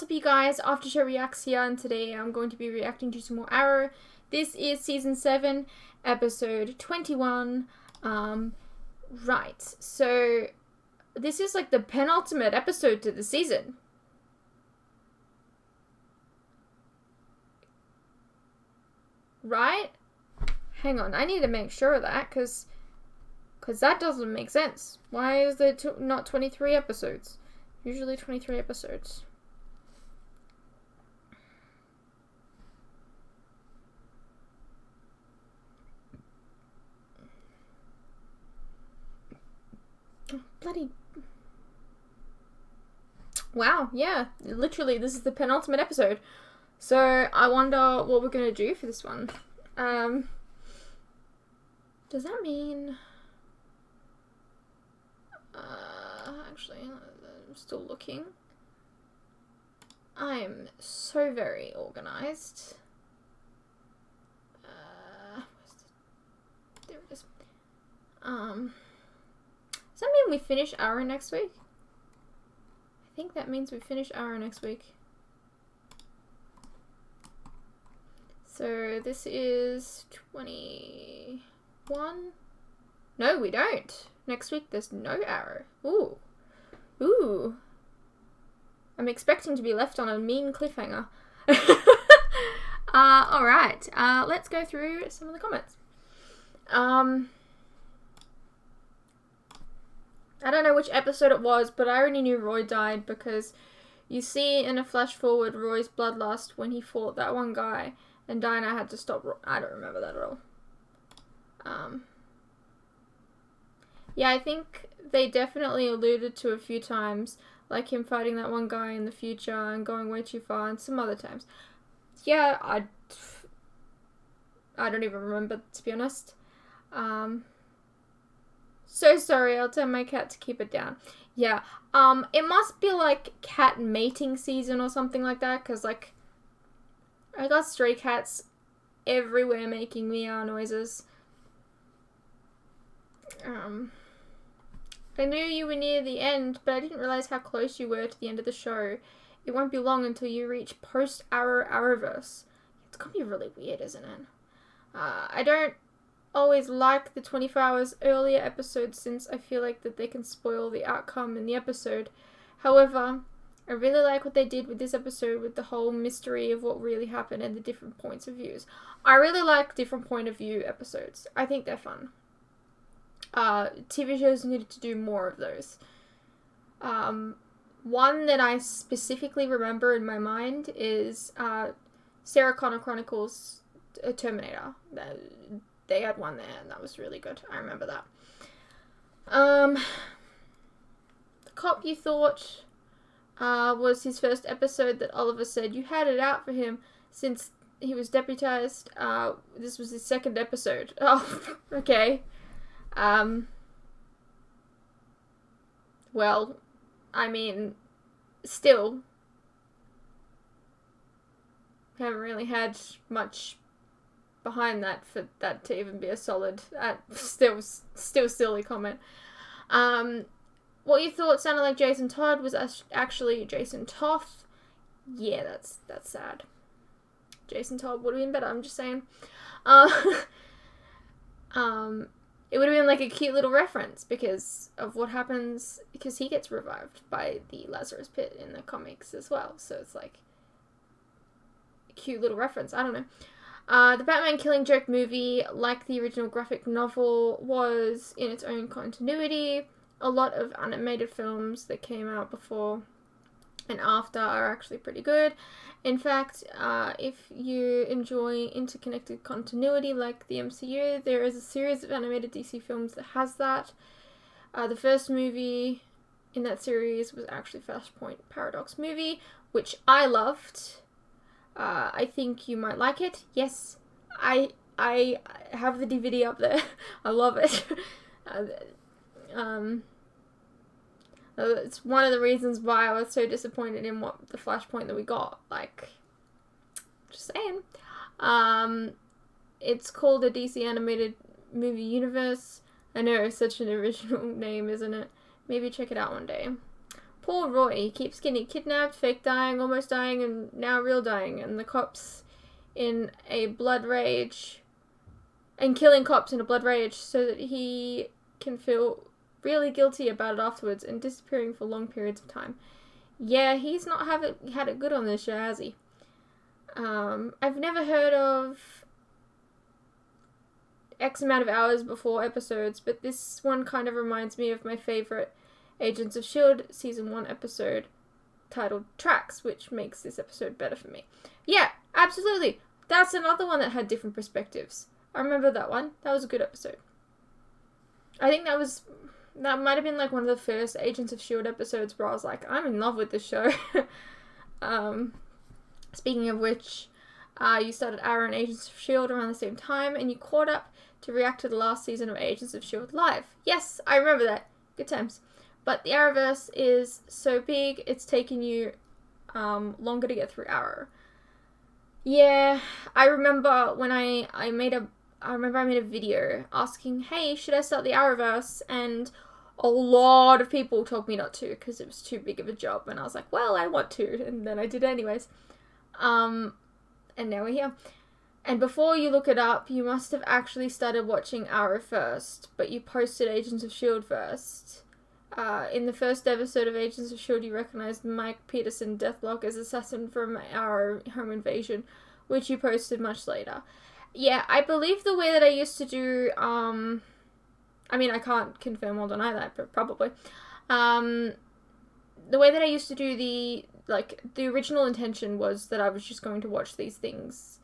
what's up you guys, After Show Reacts here, and today I'm going to be reacting to some more Arrow. This is Season 7, Episode 21. Right, so this is like the penultimate episode to the season. Right? Hang on, I need to make sure of that, because that doesn't make sense. Why is there not 23 episodes? Usually 23 episodes. Bloody... Wow, yeah. Literally, this is the penultimate episode. So, I wonder what we're going to do for this one. Does that mean... actually, I'm still looking. I'm so very organized. There it is. Does that mean we finish Arrow next week? I think that means we finish Arrow next week. So this is 21. No, we don't. Next week there's no Arrow. Ooh. Ooh. I'm expecting to be left on a mean cliffhanger. Alright. Let's go through some of the comments. I don't know which episode it was, but I already knew Roy died because you see in a flash forward Roy's bloodlust when he fought that one guy and Dinah had to stop Roy. I don't remember that at all. Yeah, I think they definitely alluded to a few times, like him fighting that one guy in the future and going way too far, and some other times. Yeah, I don't even remember, to be honest. So sorry, I'll tell my cat to keep it down. Yeah, it must be like cat mating season or something like that, because like, I got stray cats everywhere making meow noises. I knew you were near the end, but I didn't realize how close you were to the end of the show. It won't be long until you reach post-Arrow Arrowverse. It's gonna be really weird, isn't it? I don't always like the 24 hours earlier episodes since I feel like that they can spoil the outcome in the episode. However, I really like what they did with this episode with the whole mystery of what really happened and the different points of views. I really like different point of view episodes. I think they're fun. TV shows needed to do more of those. One that I specifically remember in my mind is Sarah Connor Chronicles Terminator. They had one there and that was really good. I remember that. The cop you thought was his first episode that Oliver said you had it out for him since he was deputized. This was his second episode. Oh, okay. Well, I mean, still, haven't really had much behind that for that to even be a solid, still silly comment. What you thought sounded like Jason Todd was actually Jason Toth. Yeah, that's sad. Jason Todd would have been better, I'm just saying. It would have been like a cute little reference because of what happens, because he gets revived by the Lazarus Pit in the comics as well. So it's like a cute little reference. I don't know. The Batman Killing Joke movie, like the original graphic novel, was in its own continuity. A lot of animated films that came out before and after are actually pretty good. In fact, if you enjoy interconnected continuity like the MCU, there is a series of animated DC films that has that. The first movie in that series was actually Flashpoint Paradox movie, which I loved. I think you might like it. Yes, I have the DVD up there. I love it. It's one of the reasons why I was so disappointed in what the Flashpoint that we got. Like, just saying. It's called the DC Animated Movie Universe. I know, such an original name, isn't it? Maybe check it out one day. poor Roy, he keeps getting kidnapped, fake dying, almost dying, and now real dying, and the cops in a blood rage, and killing cops in a blood rage so that he can feel really guilty about it afterwards, and disappearing for long periods of time. Yeah, he's not had it good on this show, has he? I've never heard of X amount of hours before episodes, but this one kind of reminds me of my favorite Agents of S.H.I.E.L.D. Season 1 episode titled Tracks, which makes this episode better for me. Yeah, absolutely. That's another one that had different perspectives. I remember that one. That was a good episode. I think that might have been like one of the first Agents of S.H.I.E.L.D. episodes where I was like, I'm in love with this show. Speaking of which, you started Arrow and Agents of S.H.I.E.L.D. around the same time, and you caught up to react to the last season of Agents of S.H.I.E.L.D. live. Yes, I remember that. Good times. But the Arrowverse is so big, it's taken you longer to get through Arrow. Yeah, I remember when I made a video asking, hey, should I start the Arrowverse? And a lot of people told me not to because it was too big of a job. And I was like, well, I want to. And then I did anyways. And now we're here. And before you look it up, you must have actually started watching Arrow first, but you posted Agents of S.H.I.E.L.D. first. In the first episode of Agents of S.H.I.E.L.D., you recognized Mike Peterson, Deathlock, as assassin from our home invasion, which you posted much later. Yeah, I believe the way that I used to do, I mean, I can't confirm or deny that, but probably. The way that I used to do the original intention was that I was just going to watch these things.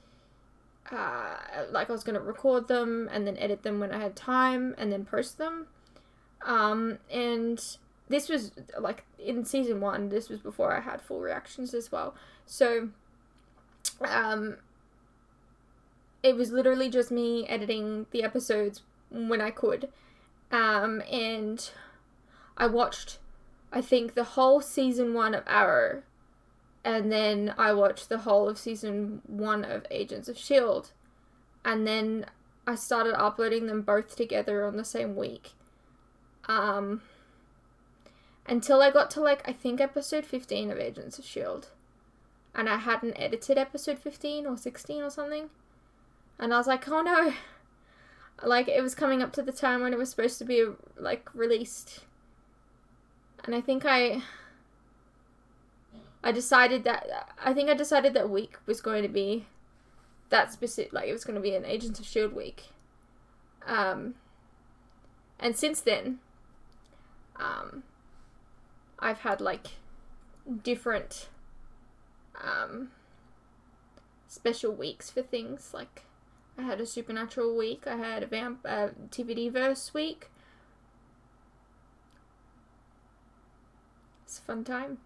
Like I was going to record them and then edit them when I had time and then post them. And this was, like, in season 1, this was before I had full reactions as well. So, it was literally just me editing the episodes when I could. And I watched, I think, the whole season 1 of Arrow. And then I watched the whole of season 1 of Agents of S.H.I.E.L.D. And then I started uploading them both together on the same week. Until I got to, like, I think episode 15 of Agents of S.H.I.E.L.D. And I hadn't edited episode 15 or 16 or something. And I was like, oh no. Like, it was coming up to the time when it was supposed to be, like, released. And I think I decided that week was going to be that specific, like, it was going to be an Agents of S.H.I.E.L.D. week. And since then, I've had, like, different, special weeks for things. Like, I had a Supernatural week, I had a TVD-verse week. It's a fun time.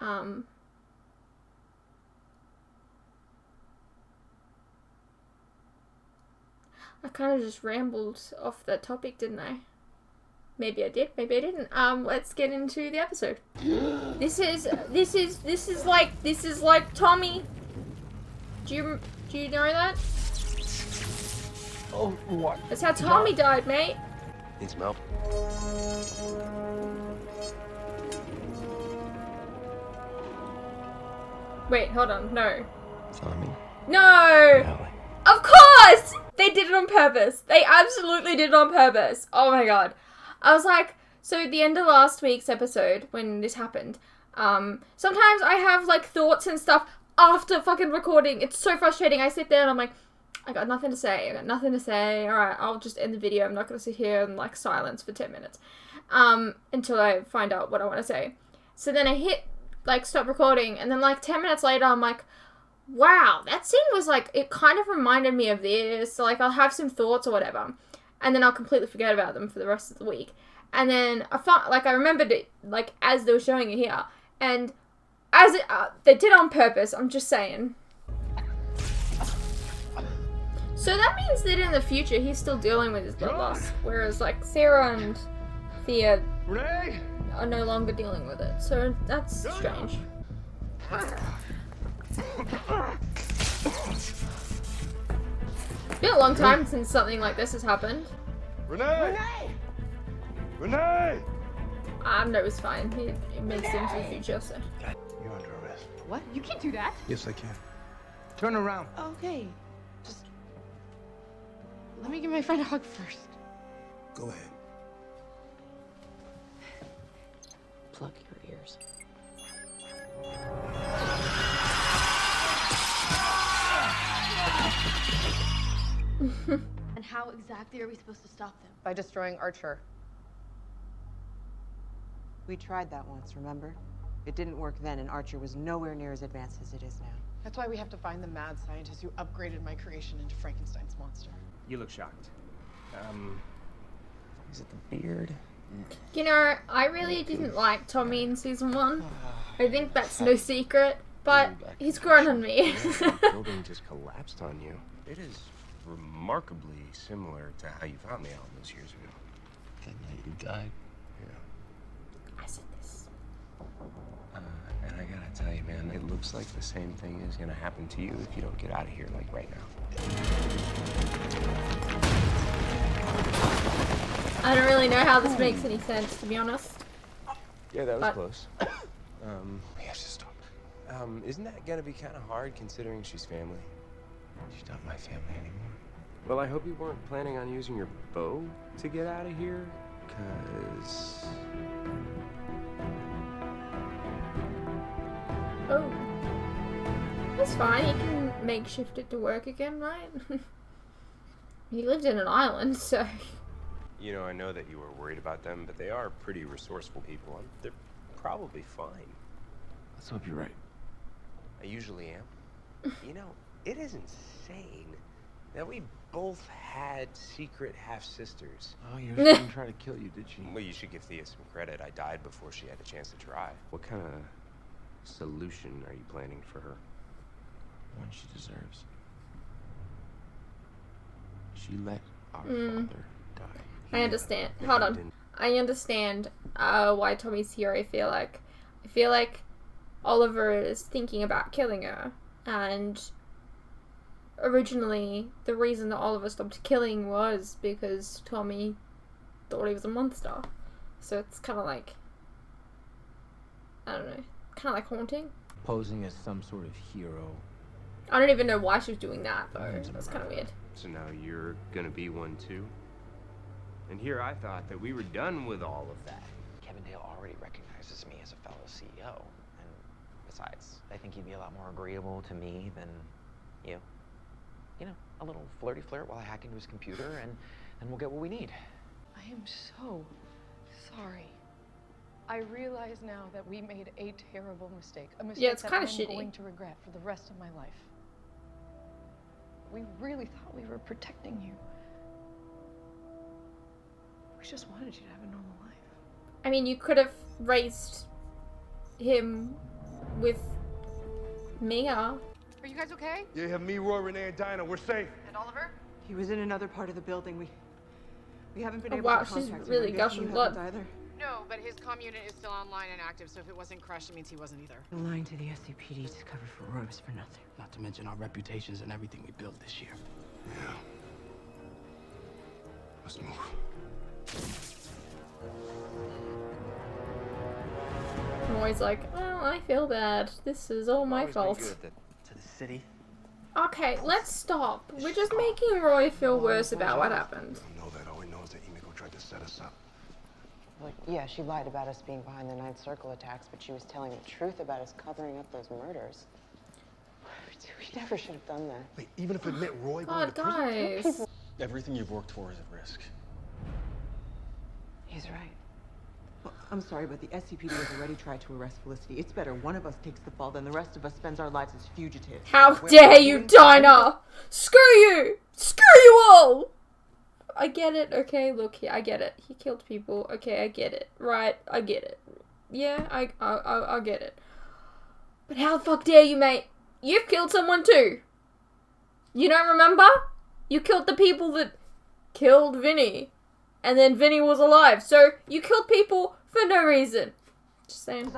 I kind of just rambled off that topic, didn't I? Maybe I did, maybe I didn't. Let's get into the episode. This is like Tommy. Do you know that? Oh, what? That's how Tommy died, mate. Need some help? Wait, hold on, no. Tommy. No! Ellie. Of course! They did it on purpose. They absolutely did it on purpose. Oh my god. I was like, so at the end of last week's episode, when this happened, sometimes I have, like, thoughts and stuff after fucking recording. It's so frustrating. I sit there and I'm like, I got nothing to say. Alright, I'll just end the video. I'm not gonna sit here in, like, silence for 10 minutes. Until I find out what I want to say. So then I hit, like, stop recording, and then, like, 10 minutes later, I'm like, wow, that scene was, like, it kind of reminded me of this. So, like, I'll have some thoughts or whatever, and then I'll completely forget about them for the rest of the week. And then I remembered it, like, as they were showing it here, and as it, they did it on purpose, I'm just saying. So that means that in the future, he's still dealing with his blood loss, whereas, like, Sarah and Thea are no longer dealing with it. So that's strange. It's been a long time since something like this has happened. Renee! No, it's fine. It makes sense in the future, so. You're under arrest. What? You can't do that. Yes, I can. Turn around. Okay. Just let me give my friend a hug first. Go ahead. Plug your ears. And how exactly are we supposed to stop them? By destroying Archer. We tried that once, remember? It didn't work then, and Archer was nowhere near as advanced as it is now. That's why we have to find the mad scientist who upgraded my creation into Frankenstein's monster. You look shocked. Is it the beard? You know, I really didn't like Tommy in season 1. I think that's no secret, but he's grown on me. The building just collapsed on you. It is remarkably similar to how you found me all those years ago. That night you died. Yeah. I said this. And I gotta tell you, man, it looks like the same thing is gonna happen to you if you don't get out of here, like, right now. I don't really know how this makes any sense, to be honest. Yeah, that was But- close. We have to stop. Isn't that gonna be kind of hard considering she's family? She's not my family anymore. Well, I hope you weren't planning on using your bow to get out of here, cause... Oh. That's fine, you can makeshift it to work again, right? He lived in an island, so... You know, I know that you were worried about them, but they are pretty resourceful people, and they're probably fine. Let's hope you're right. I usually am. You know, it is insane that we both had secret half-sisters. Oh, yours didn't try to kill you, did she? Well, you should give Thea some credit. I died before she had a chance to try. What kind of solution are you planning for her? One she deserves. She let our father die. I understand. Hold on. I understand why Tommy's here. I feel like Oliver is thinking about killing her, and originally the reason that Oliver stopped killing was because Tommy thought he was a monster. So it's kind of like, I don't know, kind of like haunting. Posing as some sort of hero. I don't even know why she was doing that though. That's kind of weird. So now you're gonna be one too? And here I thought that we were done with all of that. Kevin Dale already recognizes me as a fellow CEO. And besides, I think he'd be a lot more agreeable to me than you. You know, a little flirty flirt while I hack into his computer, and we'll get what we need. I am so sorry. I realize now that we made a terrible mistake. A mistake it's that kinda I'm shitty. going to regret for the rest of my life. We really thought we were protecting you. We just wanted you to have a normal life. I mean, you could have raised him with Mia. Are you guys okay? Yeah, me, Roy, Renee, and Dinah, we're safe. And Oliver? He was in another part of the building. We haven't been Oh, able wow, to she's contact him. really I'm guessing gushing you haven't blood. either. No, but his comm unit is still online and active, so if it wasn't crushed, it means he wasn't either. Lying to the SCPD to cover for Roy was for nothing. Not to mention our reputations and everything we built this year. Yeah. Let's move. Roy's like, well, I feel bad. This is all my fault. To the city. Okay, let's stop. We're just making Roy feel worse about what happened. I know that. All we know is that emiko tried to set us up. Like, yeah, she lied about us being behind the Ninth Circle attacks, but she was telling the truth about us covering up those murders. We never should have done that. Wait, even if it meant Roy going God, to prison? guys. Everything you've worked for is at risk. He's right. Well, I'm sorry, but the SCPD has already tried to arrest Felicity. It's better one of us takes the fall than the rest of us spends our lives as fugitives. How We're dare you, doing- Dinah! Screw you! Screw you all! I get it, okay, look, I get it. He killed people, okay, I get it. Right, I get it. Yeah, I get it. But how the fuck dare you, mate? You've killed someone too. You don't remember? You killed the people that killed Vinny. And then Vinny was alive. So, you killed people for no reason. Just saying.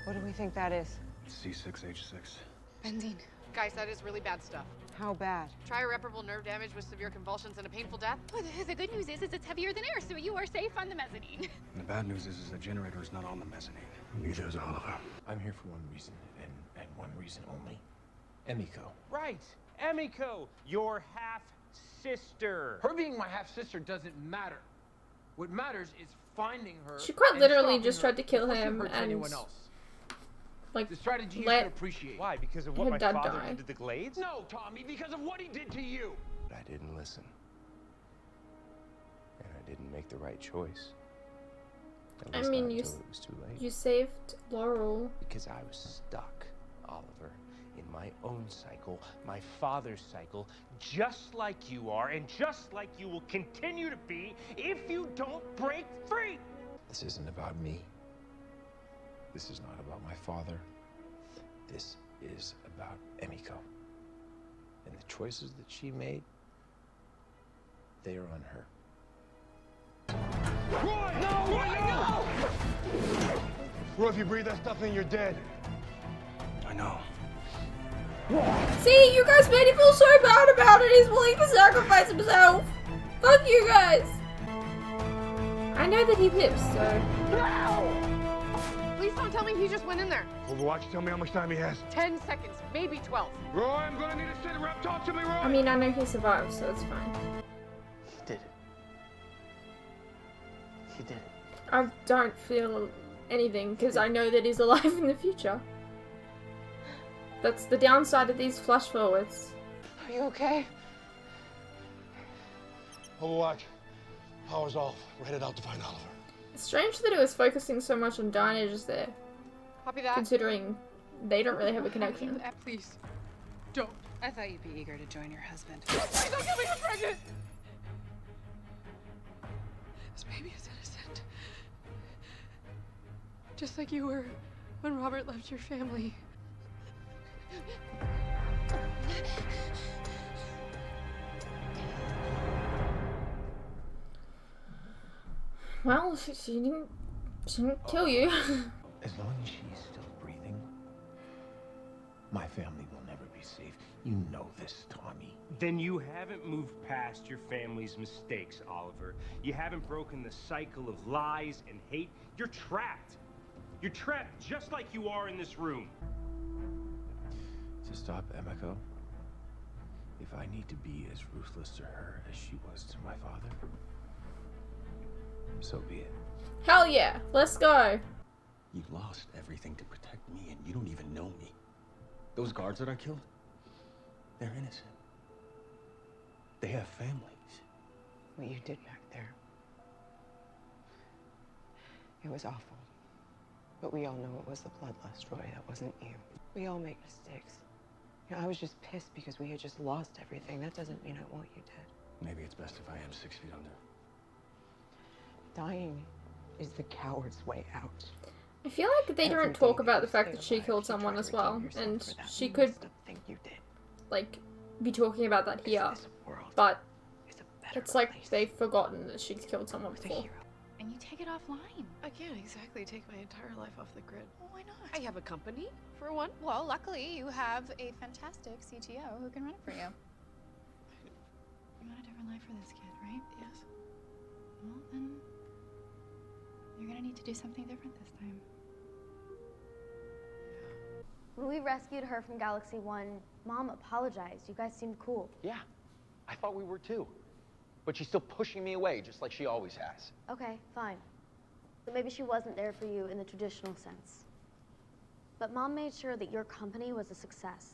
What do we think that is? C6H6. Benzene. Guys, that is really bad stuff. How bad? Try irreparable nerve damage with severe convulsions and a painful death. Well, the good news is it's heavier than air, so you are safe on the mezzanine. And the bad news is the generator is not on the mezzanine. Neither is Oliver. I'm here for one reason, and one reason only. Emiko. Right, Emiko, your half-sister. Her being my half-sister doesn't matter. What matters is finding her. She quite and literally stopping just her tried to kill before she him hurts and, anyone else. like, The strategy you let should appreciate. Why? Because of what her my dad father die. did to the Glades? No, Tommy, because of what he did to you. But I didn't listen. And I didn't make the right choice. At I least mean, not you until it was too late. You saved Laurel. Because I was stuck, Oliver, in my own cycle, my father's cycle, Just like you are, and just like you will continue to be if you don't break free. this isn't about me. This is not about my father. This is about Emiko. And the choices that she made, they are on her. Roy! No! Roy, no! Roy, if you breathe that stuff in, you're dead. I know. See, you guys made him feel so bad about it. He's willing to sacrifice himself. Fuck you guys. I know that he lives, so. Please don't tell me he just went in there. Overwatch, tell me how much time he has. 10 seconds, maybe 12. Roy, I'm gonna need a sit rep. Talk to me, Roy! I mean, I know he survived, so it's fine. He did it. He did it. I don't feel anything because I know that he's alive in the future. That's the downside of these flash forwards. Are you okay? Overwatch, power's off. We're headed out to find Oliver. It's strange that it was focusing so much on Dinah just there, Copy that. considering they don't really have a connection. Please, don't. I thought you'd be eager to join your husband. Please don't get me pregnant. This baby is innocent. Just like you were when Robert left your family. Well, she didn't kill you. As long as she's still breathing, my family will never be safe. You know this, Tommy. Then you haven't moved past your family's mistakes, Oliver. You haven't broken the cycle of lies and hate. You're trapped. You're trapped just like you are in this room. To stop Emiko, if I need to be as ruthless to her as she was to my father, so be it. Hell yeah, let's go. You lost everything to protect me, and you don't even know me. Those guards that I killed, they're innocent. They have families. What you did back there. It was awful. But we all know it was the bloodlust, Roy. That wasn't you. We all make mistakes. You know, I was just pissed because we had just lost everything. That doesn't mean I want you dead. Maybe it's best if I am 6 feet under. Dying is the coward's way out. I feel like they don't talk about the fact that she killed someone as well, and she could, like, be talking about that here, but it's like they've forgotten that she's killed someone before. And you take it offline. I can't exactly take my entire life off the grid. Well, why not? I have a company, for one. Well, luckily, you have a fantastic CTO who can run it for you. You want a different life for this kid, right? Yes. Well, then you're gonna need to do something different this time. When we rescued her from Galaxy 1, Mom apologized. You guys seemed cool. Yeah, I thought we were too. But she's still pushing me away, just like she always has. Okay, fine. But maybe she wasn't there for you in the traditional sense. But Mom made sure that your company was a success.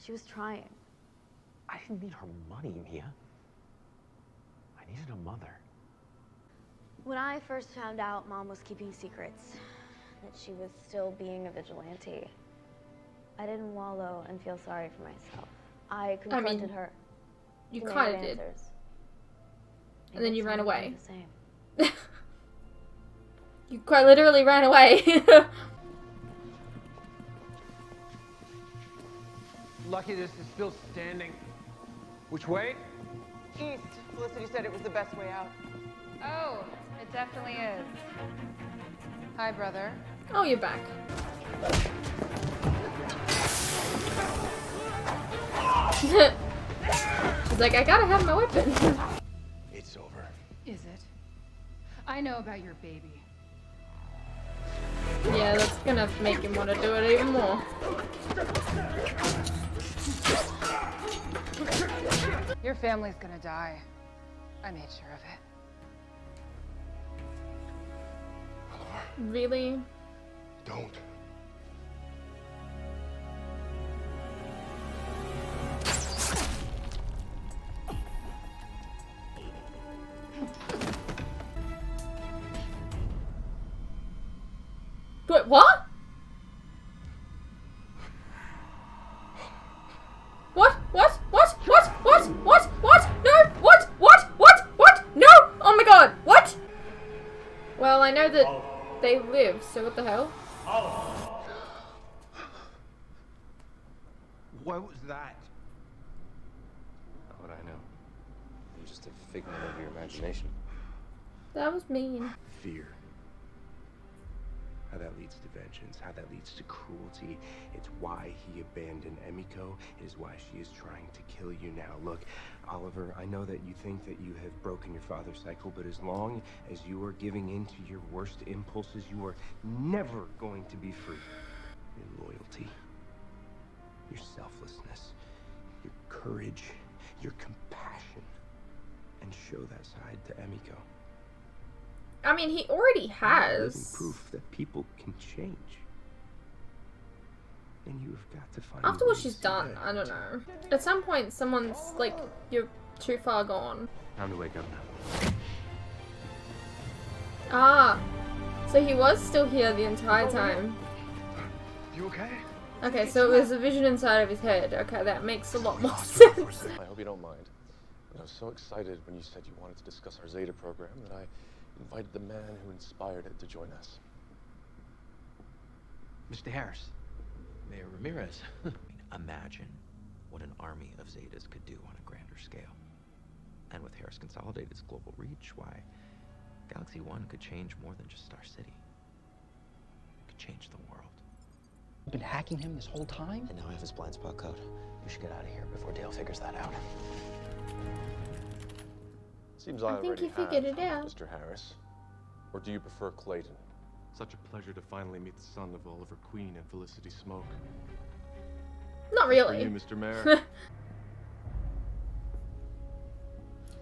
She was trying. I didn't need her money, Mia. I needed a mother. When I first found out Mom was keeping secrets, that she was still being a vigilante, I didn't wallow and feel sorry for myself. I confronted her. You She kind of demanded did. answers. And then you ran Maybe away. it's time to do the same. You quite literally ran away. Lucky this is still standing. Which way? East. Felicity said it was the best way out. Oh, it definitely is. Hi, brother. Oh, you're back. She's like, I gotta have my weapon. It's over. Is it? I know about your baby. Yeah, that's gonna make him want to do it even more. Your family's gonna die. I made sure of it. Really? Don't. Wait, what? What? What? What? What? What? What? What? No! What? What? What? What? No! Oh my god! What? Well, I know that they live, so what the hell? What was that? How would I know? I'm just a figment of your imagination. That was mean. Fear. How that leads to vengeance, how that leads to cruelty. It's why he abandoned Emiko. It is why she is trying to kill you now. Look, Oliver, I know that you think that you have broken your father's cycle, but as long as you are giving in to your worst impulses, you are never going to be free. Your loyalty, your selflessness, your courage, your compassion, and show that side to Emiko. I mean, he already Living has. proof that people can change. And you have got to find. After a what way she's to see done, that. I don't know. At some point, someone's like, you're too far gone. Time to wake up now. Ah, so he was still here the entire time. You okay? Okay, so it was a vision inside of his head. Okay, that makes a lot more sense. I hope you don't mind. But I was so excited when you said you wanted to discuss our Zeta program that I invited the man who inspired it to join us. Mr. Harris. Mayor Ramirez. Imagine what an army of Zetas could do on a grander scale. And with Harris Consolidated's global reach, why, Galaxy One could change more than just Star City. It could change the world. You've been hacking him this whole time? And now I have his blind spot code. We should get out of here before Dale figures that out. Seems I I think already he figured have, it out. Mr. Harris. Or do you prefer Clayton? Such a pleasure to finally meet the son of Oliver Queen and Felicity Smoke. Not For really. you, Mr. Mayor.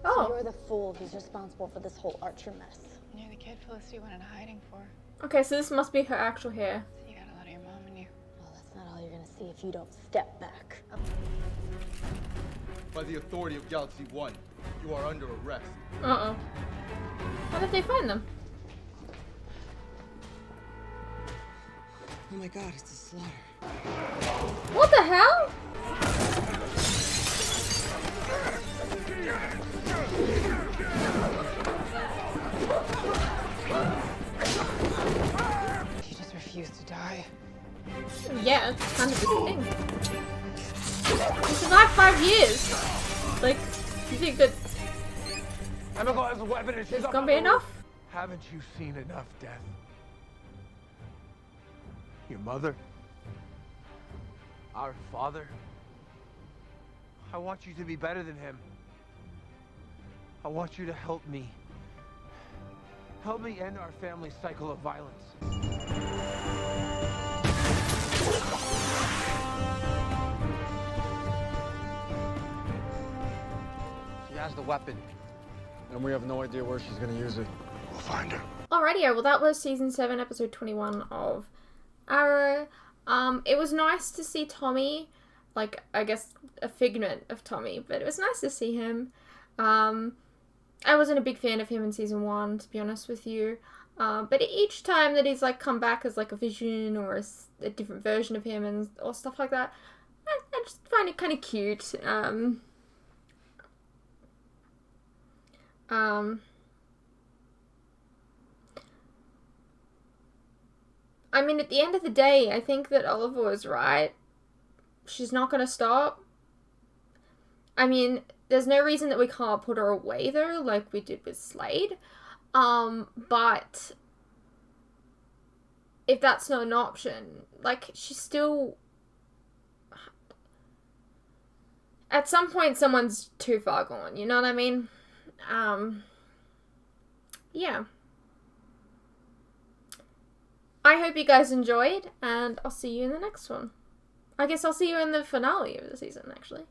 Oh. So you're the fool who's responsible for this whole Archer mess. You're the kid Felicity went in hiding for. Okay, so this must be her actual hair. So you got a lot of your mom in you. Well, that's not all you're gonna see if you don't step back. By the authority of Galaxy One, you are under arrest. Uh-oh. How did they find them? Oh my god, it's a slaughter. What the hell? She just refused to die. Yeah, it's kind of the thing. He survived 5 years. Like, you think that Emiko has a weapon and she's it's up gonna on be the enough? roof. Haven't you seen enough death? Your mother? Our father? I want you to be better than him. I want you to help me. Help me end our family's cycle of violence. She has the weapon. And we have no idea where she's gonna use it. We'll find her. Alrighty, well that was season 7, episode 21 of Arrow. It was nice to see Tommy, like, I guess a figment of Tommy, but it was nice to see him. I wasn't a big fan of him in season 1, to be honest with you. But each time that he's like come back as like a vision or a different version of him and or stuff like that, I just find it kind of cute. I mean, at the end of the day, I think that Oliver was right. She's not going to stop. I mean, there's no reason that we can't put her away, though, like we did with Slade. But if that's not an option, like, she's still... at some point someone's too far gone, you know what I mean? Yeah. I hope you guys enjoyed, and I'll see you in the next one. I guess I'll see you in the finale of the season, actually.